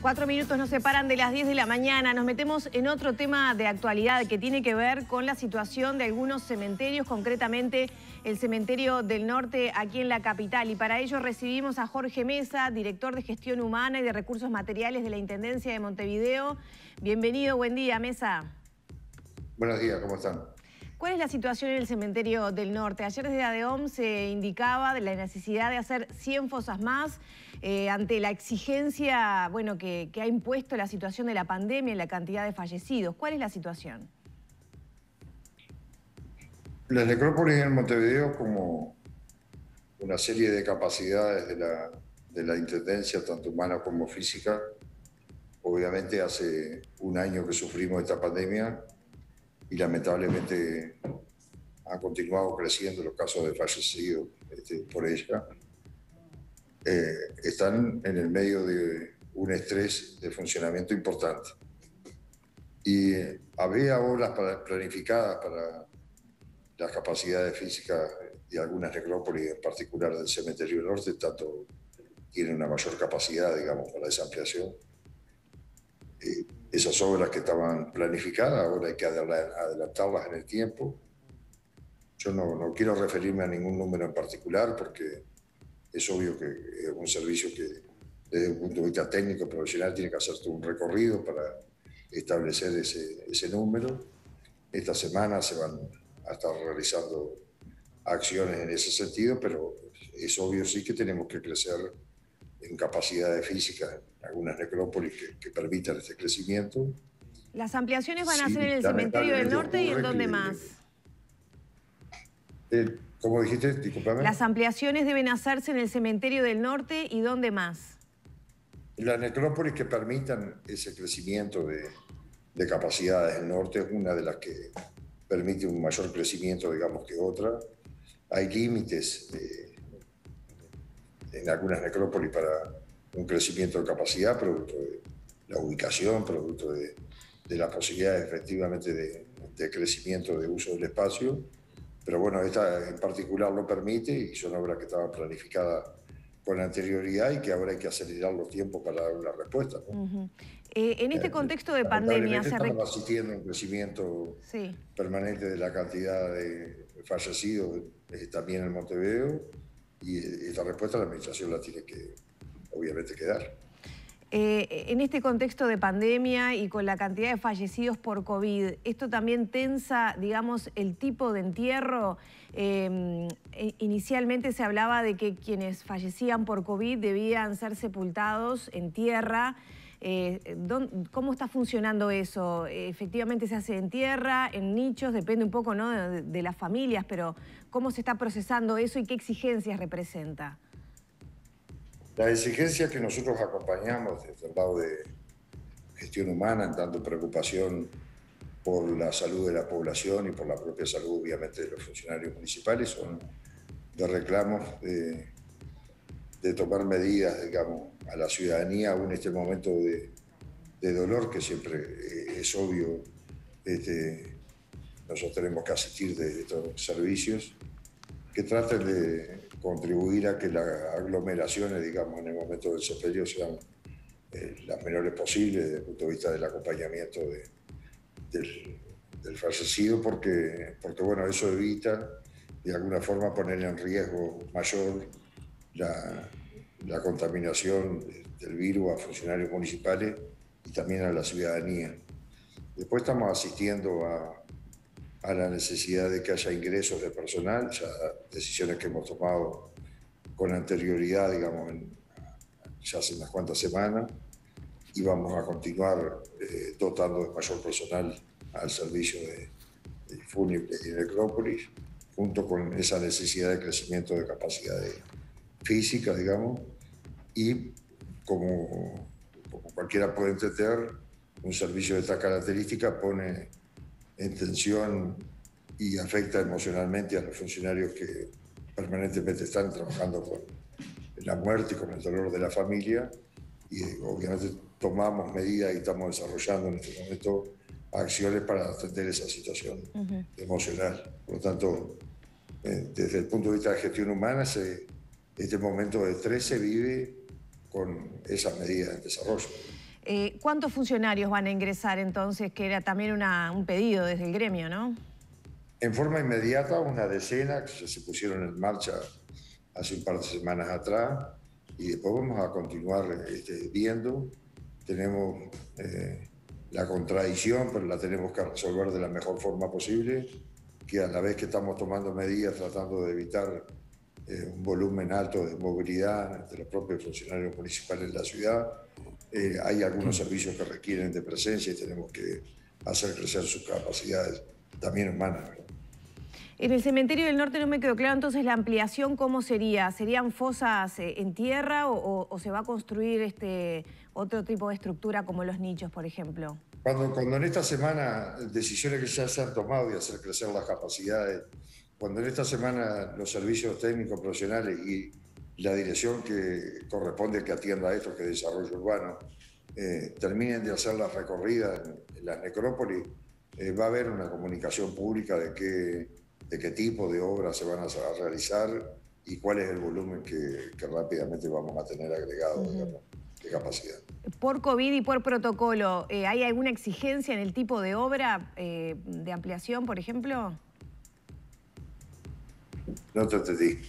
4 minutos nos separan de las 10 de la mañana. Nos metemos en otro tema de actualidad que tiene que ver con la situación de algunos cementerios, concretamente el Cementerio del Norte aquí en la capital. Y para ello recibimos a Jorge Mesa, director de Gestión Humana y de Recursos Materiales de la Intendencia de Montevideo. Bienvenido, buen día, Mesa. Buenos días, ¿cómo están? ¿Cuál es la situación en el Cementerio del Norte? Ayer desde ADEOM se indicaba de la necesidad de hacer 100 fosas más ante la exigencia que ha impuesto la situación de la pandemia y la cantidad de fallecidos. ¿Cuál es la situación? La necrópolis en Montevideo, como una serie de capacidades de la Intendencia, tanto humana como física, obviamente hace un año que sufrimos esta pandemia y lamentablemente han continuado creciendo los casos de fallecidos por ella. Están en el medio de un estrés de funcionamiento importante. Y había obras planificadas para las capacidades físicas de algunas necrópolis, en particular del Cementerio del Norte, tanto tienen una mayor capacidad, digamos, para esa ampliación. Esas obras que estaban planificadas, ahora hay que adelantarlas en el tiempo. Yo no quiero referirme a ningún número en particular porque es obvio que es un servicio que desde un punto de vista técnico profesional tiene que hacer todo un recorrido para establecer ese número. Esta semana se van a estar realizando acciones en ese sentido, pero es obvio sí que tenemos que crecer en capacidades físicas en algunas necrópolis que permitan este crecimiento. Las ampliaciones van a ser en el Cementerio del Norte y ¿en dónde más? ¿Cómo dijiste? Discúlpame. Las ampliaciones deben hacerse en el Cementerio del Norte y ¿dónde más? Las necrópolis que permitan ese crecimiento de capacidades. El norte es una de las que permite un mayor crecimiento, digamos, que otra. Hay límites en algunas necrópolis para un crecimiento de capacidad, producto de la ubicación, producto de las posibilidades efectivamente de crecimiento de uso del espacio. Pero bueno, esta en particular lo permite y son obras que estaban planificadas con anterioridad y que ahora hay que acelerar los tiempos para dar una respuesta, ¿no? En este contexto de pandemia... Estamos asistiendo a un crecimiento permanente de la cantidad de fallecidos también en Montevideo y esta respuesta la administración la tiene que, obviamente, que dar. En este contexto de pandemia y con la cantidad de fallecidos por COVID, ¿esto también tensa, digamos, el tipo de entierro? Inicialmente se hablaba de que quienes fallecían por COVID debían ser sepultados en tierra. ¿Cómo está funcionando eso? ¿Efectivamente se hace en tierra, en nichos? Depende un poco, ¿no?, de las familias, pero ¿cómo se está procesando eso y qué exigencias representa? La exigencia que nosotros acompañamos desde el lado de Gestión Humana, dando preocupación por la salud de la población y por la propia salud, obviamente, de los funcionarios municipales, son de reclamos de tomar medidas, digamos, a la ciudadanía, aún en este momento de dolor, que siempre es obvio, nosotros tenemos que asistir de estos servicios, que traten de contribuir a que las aglomeraciones, digamos, en el momento del sepelio sean las menores posibles desde el punto de vista del acompañamiento del fallecido, porque bueno, eso evita de alguna forma poner en riesgo mayor la contaminación del virus a funcionarios municipales y también a la ciudadanía. Después estamos asistiendo a la necesidad de que haya ingresos de personal, ya decisiones que hemos tomado con anterioridad, digamos, ya hace unas cuantas semanas, y vamos a continuar dotando de mayor personal al servicio de fúnebres y necrópolis, junto con esa necesidad de crecimiento de capacidades físicas, digamos, y como cualquiera puede entender, un servicio de esta característica pone en tensión y afecta emocionalmente a los funcionarios que permanentemente están trabajando con la muerte y con el dolor de la familia, y obviamente tomamos medidas y estamos desarrollando en este momento acciones para atender esa situación emocional. Por lo tanto, desde el punto de vista de gestión humana, este momento de estrés se vive con esas medidas en desarrollo. ¿Cuántos funcionarios van a ingresar entonces? Que era también un pedido desde el gremio, ¿no? En forma inmediata, una decena que se pusieron en marcha hace un par de semanas atrás, y después vamos a continuar viendo. Tenemos la contradicción, pero la tenemos que resolver de la mejor forma posible, que a la vez que estamos tomando medidas tratando de evitar un volumen alto de movilidad de los propios funcionarios municipales de la ciudad, hay algunos servicios que requieren de presencia y tenemos que hacer crecer sus capacidades también humanas, ¿verdad? En el cementerio del norte no me quedó claro entonces la ampliación, ¿cómo sería? ¿Serían fosas en tierra o se va a construir otro tipo de estructura como los nichos, por ejemplo? Cuando en esta semana, decisiones que ya se han tomado de hacer crecer las capacidades, cuando en esta semana los servicios técnicos profesionales y la dirección que corresponde que atienda a esto, que es desarrollo urbano, terminen de hacer las recorridas en las necrópolis, va a haber una comunicación pública de qué tipo de obras se van a realizar y cuál es el volumen que rápidamente vamos a tener agregado, digamos, de capacidad. Por COVID y por protocolo, ¿hay alguna exigencia en el tipo de obra de ampliación, por ejemplo? No te entendí.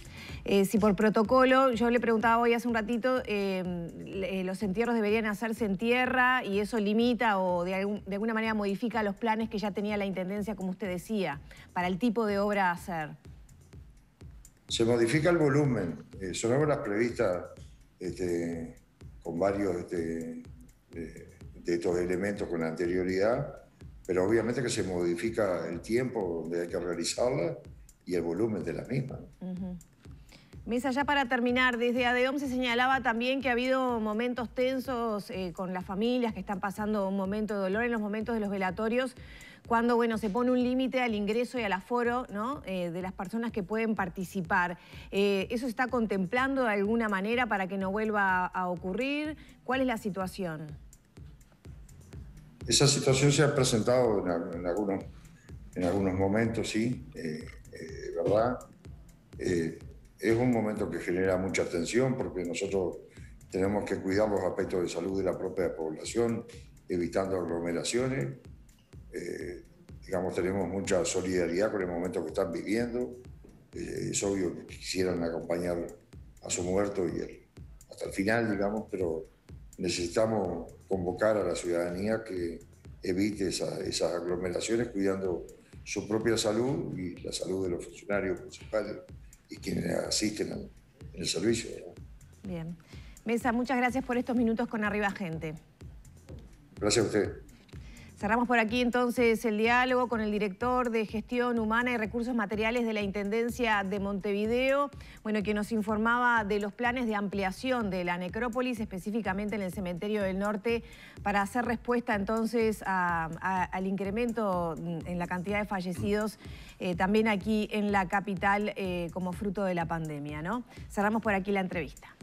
Si por protocolo, yo le preguntaba hoy hace un ratito, los entierros deberían hacerse en tierra y eso limita o de alguna manera modifica los planes que ya tenía la Intendencia, como usted decía, para el tipo de obra a hacer. Se modifica el volumen. Son obras previstas con varios de estos elementos con anterioridad, pero obviamente que se modifica el tiempo donde hay que realizarla y el volumen de la misma. Mesa, ya para terminar, desde ADEOM se señalaba también que ha habido momentos tensos con las familias que están pasando un momento de dolor en los momentos de los velatorios, cuando se pone un límite al ingreso y al aforo, ¿no? De las personas que pueden participar. ¿Eso se está contemplando de alguna manera para que no vuelva a ocurrir? ¿Cuál es la situación? Esa situación se ha presentado en algunos momentos, sí, ¿verdad? Es un momento que genera mucha tensión porque nosotros tenemos que cuidar los aspectos de salud de la propia población, evitando aglomeraciones. Digamos, tenemos mucha solidaridad con el momento que están viviendo. Es obvio que quisieran acompañar a su muerto hasta el final, digamos, pero necesitamos convocar a la ciudadanía que evite esas aglomeraciones, cuidando su propia salud y la salud de los funcionarios municipales y quienes asisten en el servicio, ¿verdad? Bien. Mesa, muchas gracias por estos minutos con Arriba Gente. Gracias a usted. Cerramos por aquí entonces el diálogo con el director de Gestión Humana y Recursos Materiales de la Intendencia de Montevideo, que nos informaba de los planes de ampliación de la necrópolis, específicamente en el Cementerio del Norte, para hacer respuesta entonces al incremento en la cantidad de fallecidos también aquí en la capital como fruto de la pandemia, ¿no? Cerramos por aquí la entrevista.